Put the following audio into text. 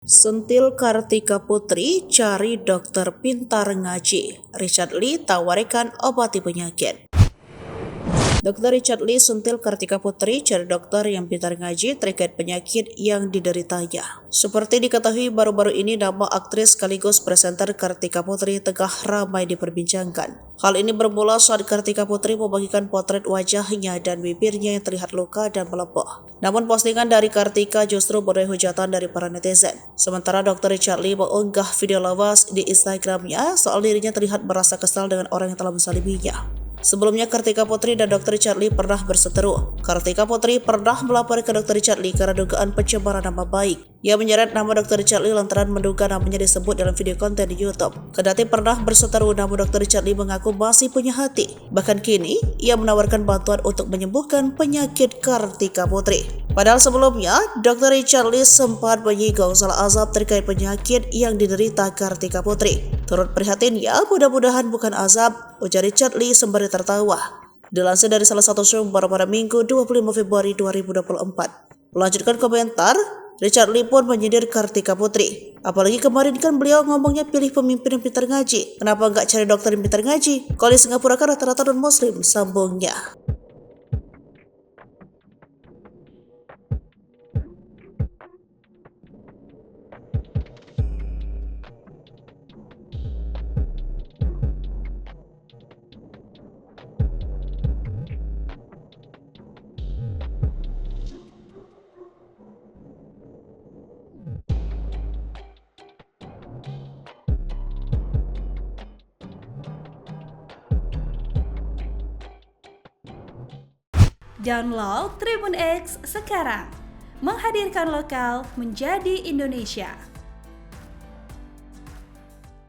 Sentil Kartika Putri cari dokter pintar ngaji. Richard Lee tawarkan obati penyakit. Dr. Richard Lee sentil Kartika Putri cari dokter yang pintar ngaji terkait penyakit yang dideritanya. Seperti diketahui baru-baru ini nama aktris sekaligus presenter Kartika Putri tengah ramai diperbincangkan. Hal ini bermula saat Kartika Putri membagikan potret wajahnya dan bibirnya yang terlihat luka dan melepuh. Namun postingan dari Kartika justru menuai hujatan dari para netizen. Sementara Dr. Richard Lee mengunggah video lawas di Instagramnya soal dirinya terlihat merasa kesal dengan orang yang telah mensaliminya. Sebelumnya Kartika Putri dan Dr. Richard Lee pernah berseteru. Kartika Putri pernah melapor ke Dr. Richard Lee karena dugaan pencemaran nama baik. Ia menyeret nama Dr. Richard Lee lantaran menduga namanya disebut dalam video konten di YouTube. Kendati pernah berseteru, namun Dr. Richard Lee mengaku masih punya hati. Bahkan kini, ia menawarkan bantuan untuk menyembuhkan penyakit Kartika Putri. Padahal sebelumnya, Dr. Richard Lee sempat menyinggung soal azab terkait penyakit yang diderita Kartika Putri. Turut prihatinnya, mudah-mudahan bukan azab, ujar Richard Lee sembari tertawa. Dilansir dari salah satu sumber pada Minggu 25 Februari 2024. Melanjutkan komentar, Richard Lee pun menyindir Kartika Putri. Apalagi kemarin kan beliau ngomongnya pilih pemimpin yang pintar ngaji. Kenapa nggak cari dokter yang pintar ngaji? Kalau di Singapura kan rata-rata non-muslim, sambungnya. Download Tribun X sekarang, menghadirkan lokal menjadi Indonesia.